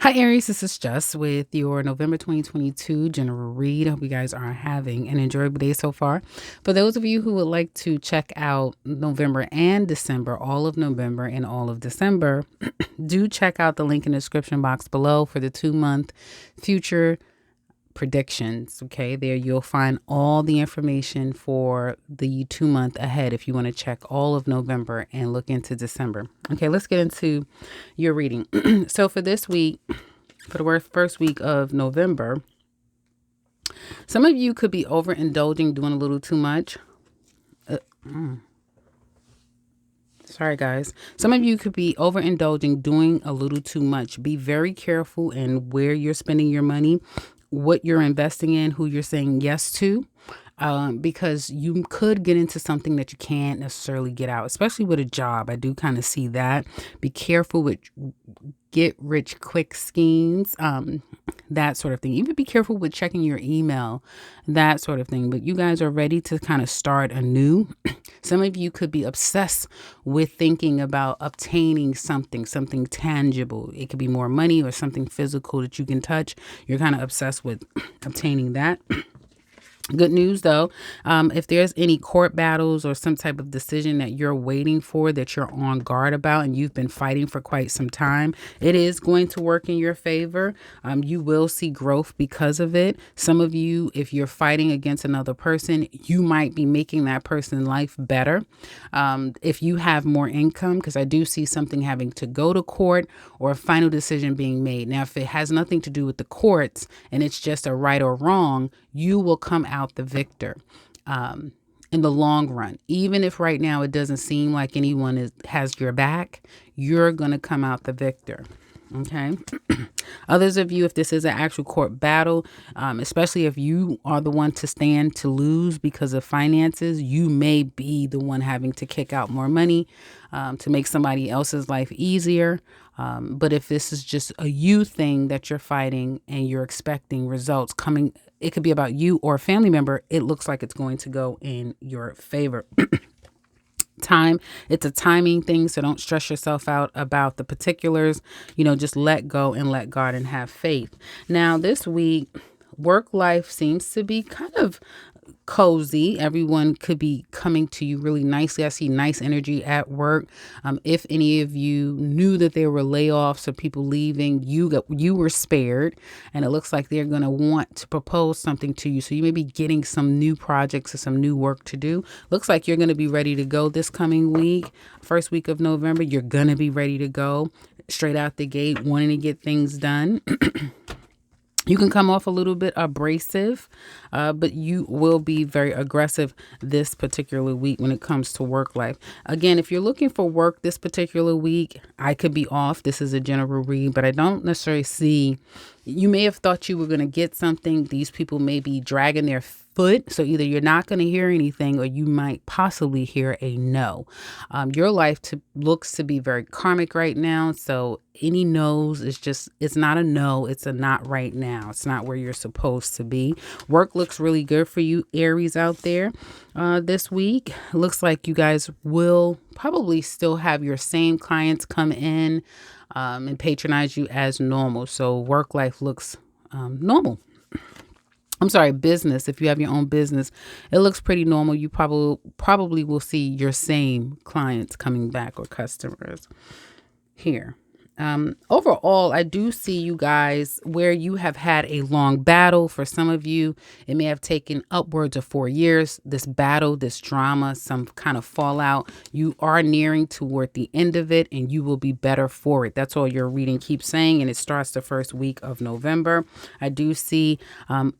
Hi, Aries. This is Jess with your November 2022 general read. I hope you guys are having an enjoyable day so far. For those of you who would like to check out November and December, all of November and all of December, do check out the link in the description box below for the 2-month future predictions. Okay, there you'll find all the information for the 2-month ahead if you want to check all of November and look into December. Okay, let's get into your reading. So for this week, for the first week of November, some of you could be overindulging, doing a little too much. Sorry, guys. Some of you could be overindulging, doing a little too much. Be very careful in where you're spending your money, what you're investing in, who you're saying yes to, because you could get into something that you can't necessarily get out, especially with a job. I do kind of see that. Be careful with get rich quick schemes, that sort of thing. Even be careful with checking your email, that sort of thing. But you guys are ready to kind of start anew. Some of you could be obsessed with thinking about obtaining something tangible. It could be more money or something physical that you can touch. You're kind of obsessed with obtaining that. Good news, though, if there's any court battles or some type of decision that you're waiting for, that you're on guard about, and you've been fighting for quite some time, it is going to work in your favor. You will see growth because of it. Some of you, if you're fighting against another person, you might be making that person's life better. If you have more income, because I do see something having to go to court or a final decision being made. Now, if it has nothing to do with the courts and it's just a right or wrong, you will come out the victor in the long run. Even if right now it doesn't seem like anyone has your back, you're going to come out the victor. Okay. Others of you, if this is an actual court battle, especially if you are the one to stand to lose because of finances, you may be the one having to kick out more money to make somebody else's life easier. But if this is just a you thing that you're fighting and you're expecting results coming, it could be about you or a family member. It looks like it's going to go in your favor. It's a timing thing, so don't stress yourself out about the particulars. Just let go and let God and have faith. Now, this week, work life seems to be kind of cozy. Everyone could be coming to you really nicely. I see nice energy at work. If any of you knew that there were layoffs or people leaving, you were spared, and it looks like they're going to want to propose something to you. So you may be getting some new projects or some new work to do. Looks like you're going to be ready to go this coming week. First week of November, you're going to be ready to go straight out the gate, wanting to get things done. You can come off a little bit abrasive, but you will be very aggressive this particular week when it comes to work life. Again, if you're looking for work this particular week, I could be off. This is a general read, but I don't necessarily see. You may have thought you were going to get something. These people may be dragging their foot. So either you're not going to hear anything or you might possibly hear a no. Your life looks to be very karmic right now. So any no's it's not a no. It's a not right now. It's not where you're supposed to be. Work looks really good for you, Aries, out there this week. Looks like you guys will probably still have your same clients come in and patronize you as normal. So work life looks normal. I'm sorry, business. If you have your own business, it looks pretty normal. You probably will see your same clients coming back or customers here. Overall, I do see you guys where you have had a long battle. For some of you, it may have taken upwards of 4 years. This battle, this drama, some kind of fallout, you are nearing toward the end of it and you will be better for it. That's all your reading keeps saying. And it starts the first week of November. I do see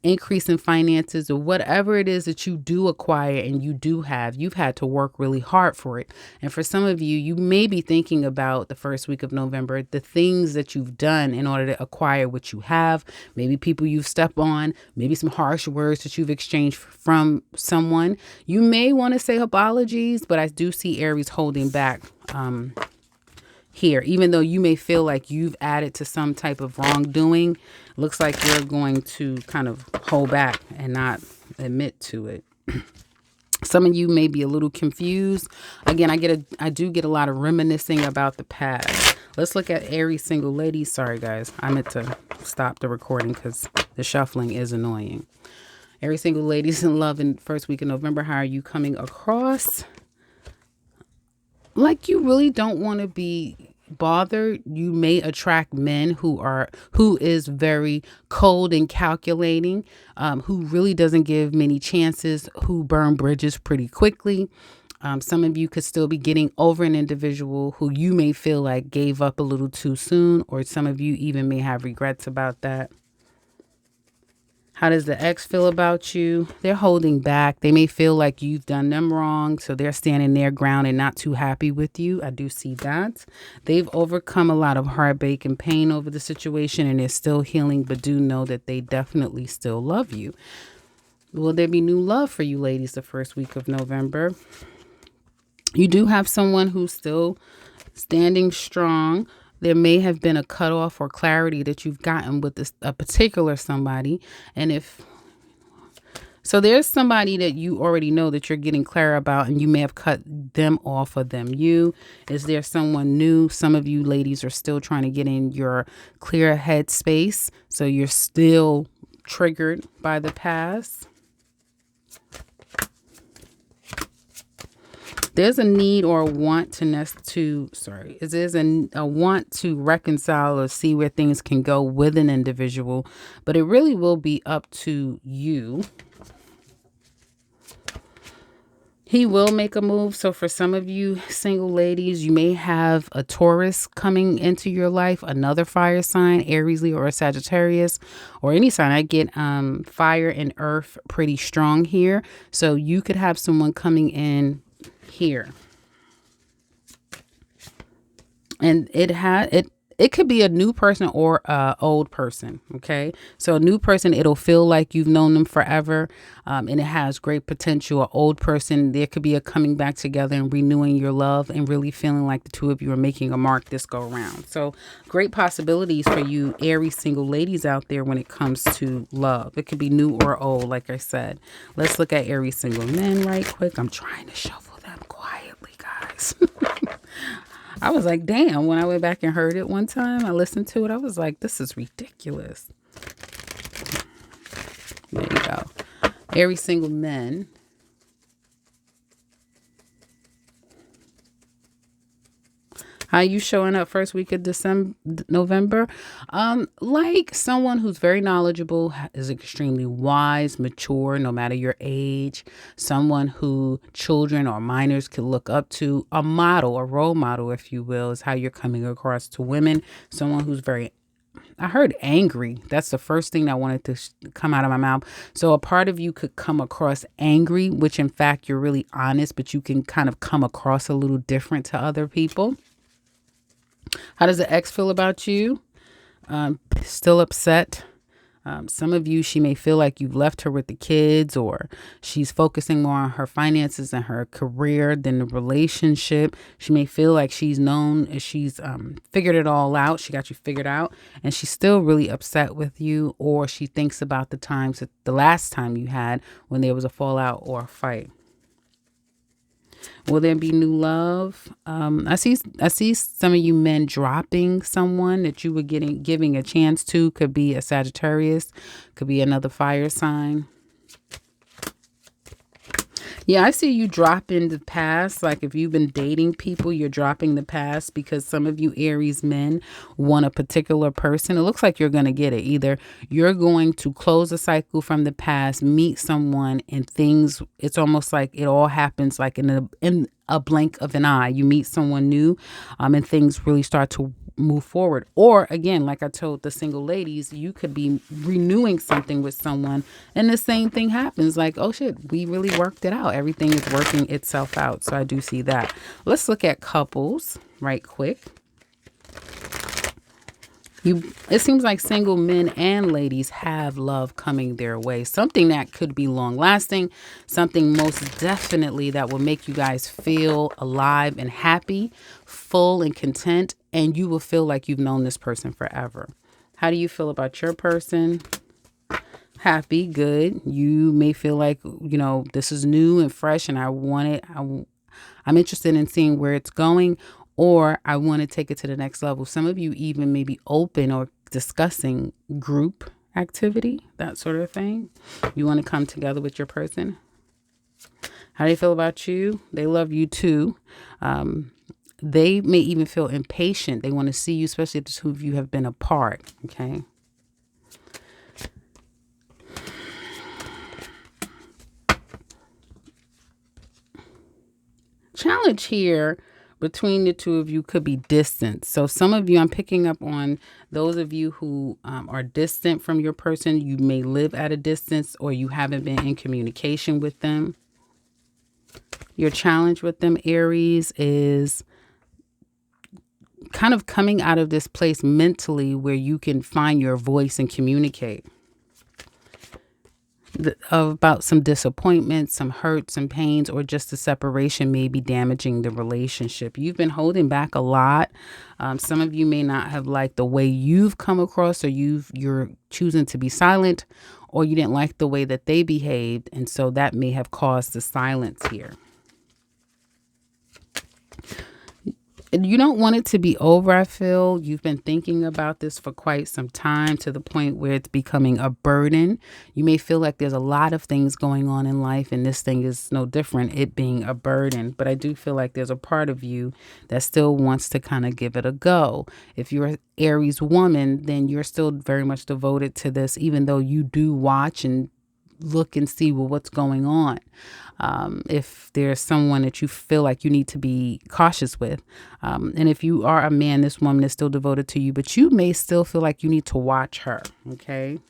increase in finances or whatever it is that you do acquire and you've had to work really hard for it. And for some of you, you may be thinking about the first week of November, the things that you've done in order to acquire what you have, maybe people you've stepped on, maybe some harsh words that you've exchanged from someone. You may want to say apologies, but I do see Aries holding back here. Even though you may feel like you've added to some type of wrongdoing, looks like you're going to kind of hold back and not admit to it. Some of you may be a little confused. Again, I do get a lot of reminiscing about the past. Let's look at Aries single ladies. Sorry, guys. I meant to stop the recording because the shuffling is annoying. Aries single ladies in love in first week of November. How are you coming across? Like you really don't want to be bothered. You may attract men who is very cold and calculating, who really doesn't give many chances, who burn bridges pretty quickly. Some of you could still be getting over an individual who you may feel like gave up a little too soon, or some of you even may have regrets about that. How does the ex feel about you? They're holding back. They may feel like you've done them wrong, so they're standing their ground and not too happy with you. I do see that. They've overcome a lot of heartbreak and pain over the situation, and they're still healing, but do know that they definitely still love you. Will there be new love for you ladies the first week of November? You do have someone who's still standing strong. There may have been a cutoff or clarity that you've gotten with a particular somebody. And so there's somebody that you already know that you're getting clear about, and you may have cut them off or them you. Is there someone new? Some of you ladies are still trying to get in your clear head space. So you're still triggered by the past. There's a need or a want there's a want to reconcile or see where things can go with an individual, but it really will be up to you. He will make a move. So for some of you single ladies, you may have a Taurus coming into your life, another fire sign, Aries, Leo, or Sagittarius, or any sign. I get fire and earth pretty strong here. So you could have someone coming in here, and it could be a new person or a old person. Okay, so a new person, it'll feel like you've known them forever, and it has great potential. An old person, there could be a coming back together and renewing your love and really feeling like the two of you are making a mark this go around. So great possibilities for you Aries single ladies out there when it comes to love. It could be new or old, like I said. Let's look at Aries single men right quick. I'm trying to shuffle them quietly, guys. I was like, damn, when I went back and heard it one time, I listened to it. I was like, this is ridiculous. There you go. Aries single men. How you showing up first week of November? Like someone who's very knowledgeable, is extremely wise, mature, no matter your age. Someone who children or minors can look up to. A model, a role model, if you will, is how you're coming across to women. Someone who's very, I heard angry. That's the first thing that wanted to come out of my mouth. So a part of you could come across angry, which in fact you're really honest, but you can kind of come across a little different to other people. How does the ex feel about you? Still upset. Some of you, she may feel like you've left her with the kids, or she's focusing more on her finances and her career than the relationship. She may feel like she's figured it all out. She got you figured out, and she's still really upset with you, or she thinks about the last time you had when there was a fallout or a fight. Will there be new love? I see some of you men dropping someone that you were giving a chance to. Could be a Sagittarius, could be another fire sign. Yeah, I see you dropping the past. Like if you've been dating people, you're dropping the past because some of you Aries men want a particular person. It looks like you're going to get it. Either you're going to close a cycle from the past, meet someone, and things, it's almost like it all happens like in a blink of an eye. You meet someone new, and things really start to move forward. Or again, like I told the single ladies, you could be renewing something with someone and the same thing happens. Like, oh shit, we really worked it out. Everything is working itself out. So I do see that. Let's look at couples right quick. It seems like single men and ladies have love coming their way. Something that could be long lasting, something most definitely that will make you guys feel alive and happy, full and content, and you will feel like you've known this person forever. How do you feel about your person? Happy, good. You may feel like, this is new and fresh and I want it. I'm interested in seeing where it's going. or I want to take it to the next level. Some of you even may be open or discussing group activity, that sort of thing. You want to come together with your person. How do they feel about you? They love you too. They may even feel impatient. They want to see you, especially if the two of you have been apart. Okay. Challenge here between the two of you could be distance. So some of you, I'm picking up on those of you who are distant from your person. You may live at a distance, or you haven't been in communication with them. Your challenge with them, Aries, is kind of coming out of this place mentally where you can find your voice and communicate. About some disappointments, some hurts and pains, or just the separation may be damaging the relationship. You've been holding back a lot. Some of you may not have liked the way you've come across, or you're choosing to be silent, or you didn't like the way that they behaved. And so that may have caused the silence here. You don't want it to be over, I feel. You've been thinking about this for quite some time, to the point where it's becoming a burden. You may feel like there's a lot of things going on in life, and this thing is no different, it being a burden. But I do feel like there's a part of you that still wants to kind of give it a go. If you're an Aries woman, then you're still very much devoted to this, even though you do watch and look and see, well, what's going on. If there's someone that you feel like you need to be cautious with. And if you are a man, this woman is still devoted to you, but you may still feel like you need to watch her. Okay.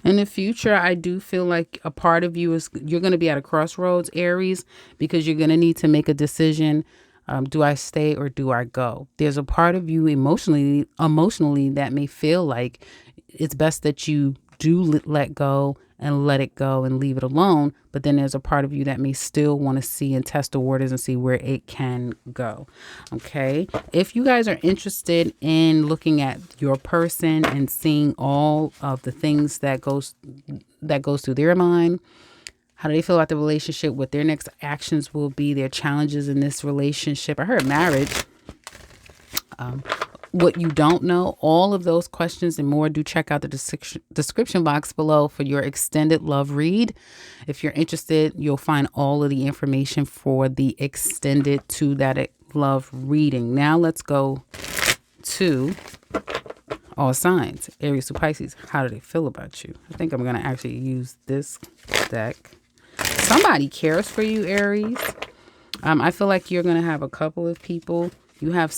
In the future, I do feel like a part of you you're going to be at a crossroads, Aries, because you're going to need to make a decision. Do I stay or do I go? There's a part of you emotionally that may feel like it's best that you do let go and let it go and leave it alone. But then there's a part of you that may still want to see and test the waters and see where it can go. Okay. If you guys are interested in looking at your person and seeing all of the things that goes through their mind, how do they feel about the relationship, what their next actions will be, their challenges in this relationship. I heard marriage. What you don't know, all of those questions and more, do check out the description box below for your extended love read. If you're interested, you'll find all of the information for the extended to that love reading. Now let's go to all signs. Aries to Pisces. How do they feel about you? I think I'm going to actually use this deck. Somebody cares for you, Aries. I feel like you're going to have a couple of people. You have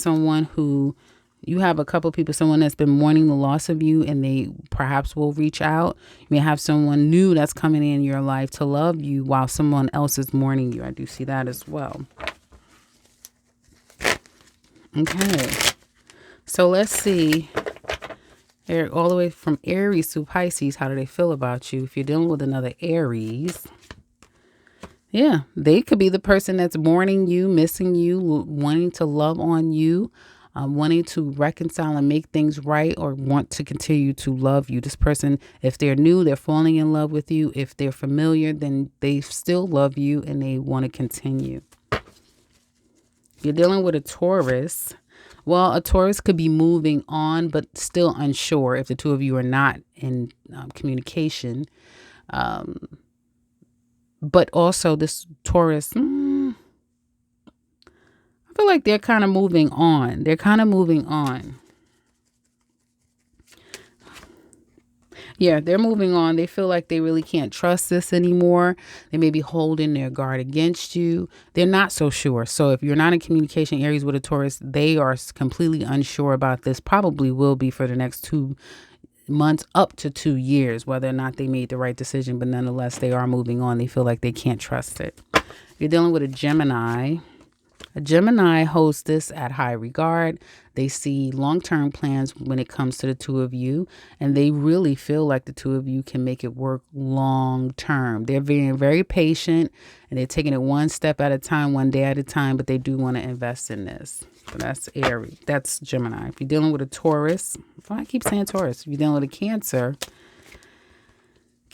a couple of people, someone that's been mourning the loss of you, and they perhaps will reach out. You may have someone new that's coming in your life to love you while someone else is mourning you. I do see that as well. Okay. So let's see. All the way from Aries to Pisces, how do they feel about you? If you're dealing with another Aries, yeah, they could be the person that's mourning you, missing you, wanting to love on you, wanting to reconcile and make things right, or want to continue to love you. This person, if they're new, they're falling in love with you. If they're familiar, then they still love you and they want to continue. If you're dealing with a Taurus, well, a Taurus could be moving on, but still unsure if the two of you are not in communication. But also this Taurus, I feel like they're kind of moving on. Yeah, they're moving on. They feel like they really can't trust this anymore. They may be holding their guard against you. They're not so sure. So if you're not in communication, Aries, with a Taurus, they are completely unsure about this. Probably will be for the next 2 months up to 2 years, whether or not they made the right decision. But nonetheless, they are moving on. They feel like they can't trust it. If you're dealing with a Gemini holds this at high regard. They see long-term plans when it comes to the two of you, and they really feel like the two of you can make it work long-term. They're being very patient, and they're taking it one step at a time, one day at a time, but they do want to invest in this. So that's Aries. That's Gemini. If you're dealing with a Taurus, I keep saying Taurus. If you're dealing with a Cancer,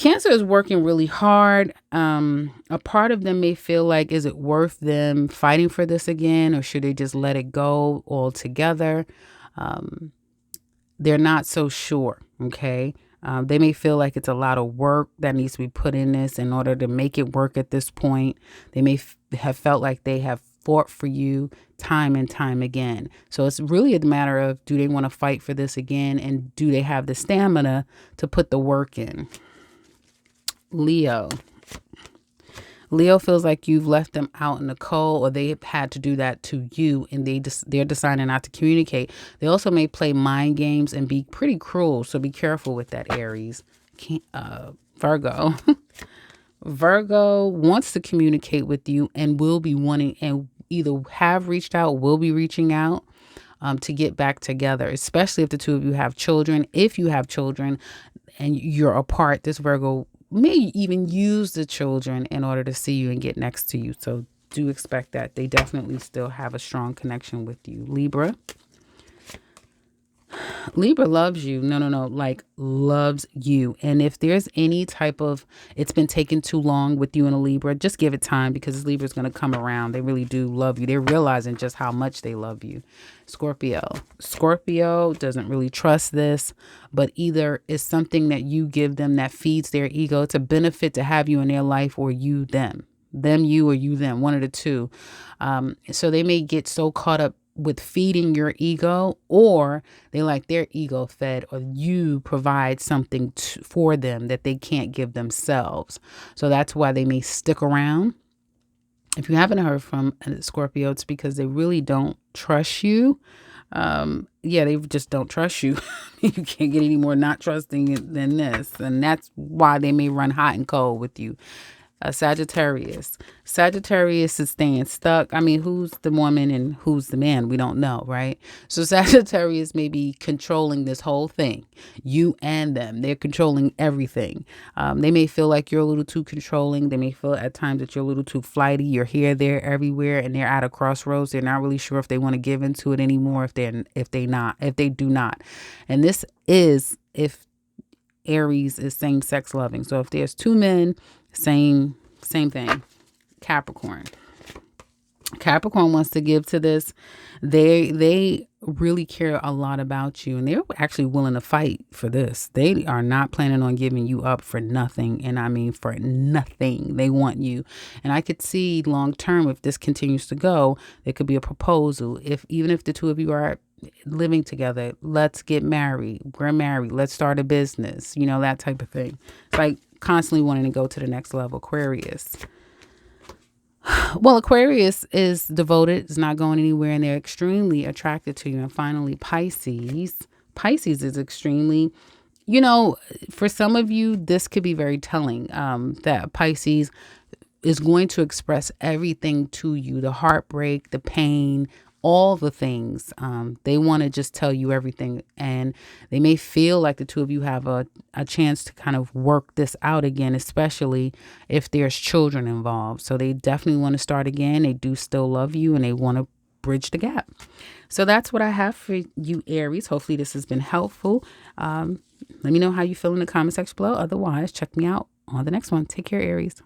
Cancer is working really hard. A part of them may feel like, is it worth them fighting for this again, or should they just let it go altogether? They're not so sure. Okay. They may feel like it's a lot of work that needs to be put in this in order to make it work at this point. They may have felt like they have fought for you time and time again. So it's really a matter of, do they want to fight for this again? And do they have the stamina to put the work in? Leo. Leo feels like you've left them out in the cold, or they've had to do that to you, and they're deciding not to communicate. They also may play mind games and be pretty cruel, so be careful with that, Aries. Virgo. Virgo wants to communicate with you and will be wanting, and either have reached out, will be reaching out to get back together, especially if the two of you have children. If you have children and you're apart, this Virgo may even use the children in order to see you and get next to you. So do expect that. They definitely still have a strong connection with you. Libra. Libra loves you. No. Like, loves you. And if there's any type of, it's been taking too long with you and a Libra, just give it time, because Libra's going to come around. They really do love you. They're realizing just how much they love you. Scorpio. Scorpio doesn't really trust this, but either it's something that you give them that feeds their ego. It's a benefit to have you in their life, or you them. Them, you, or you, them. One of the two. So they may get so caught up with feeding your ego, or they like their ego fed, or you provide something for them that they can't give themselves. So that's why they may stick around. If you haven't heard from Scorpio, it's because they really don't trust you. They just don't trust you. You can't get any more not trusting than this. And that's why they may run hot and cold with you. Sagittarius. Sagittarius is staying stuck. I mean, who's the woman and who's the man? We don't know, right? So Sagittarius may be controlling this whole thing. You and them. They're controlling everything. They may feel like you're a little too controlling. They may feel at times that you're a little too flighty. You're here, there, everywhere, and they're at a crossroads. They're not really sure if they want to give into it anymore, if they do not. And this is if Aries is same-sex loving. So if there's two men, same thing. Capricorn wants to give to this. They really care a lot about you, and they're actually willing to fight for this. They are not planning on giving you up for nothing, and I mean for nothing. They want you. And I could see long term, if this continues to go, there could be a proposal. Even if the two of you are living together, let's get married. We're married. Let's start a business. That type of thing. It's like constantly wanting to go to the next level. Aquarius. Well, Aquarius is devoted, is not going anywhere, and they're extremely attracted to you. And finally, Pisces. Pisces is extremely, for some of you, this could be very telling, that Pisces is going to express everything to you, the heartbreak, the pain, all the things. They want to just tell you everything, and they may feel like the two of you have a chance to kind of work this out again, especially if there's children involved. So they definitely want to start again. They do still love you, and they want to bridge the gap. So that's what I have for you, Aries. Hopefully this has been helpful. Let me know how you feel in the comment section below. Otherwise, check me out on the next one. Take care, Aries.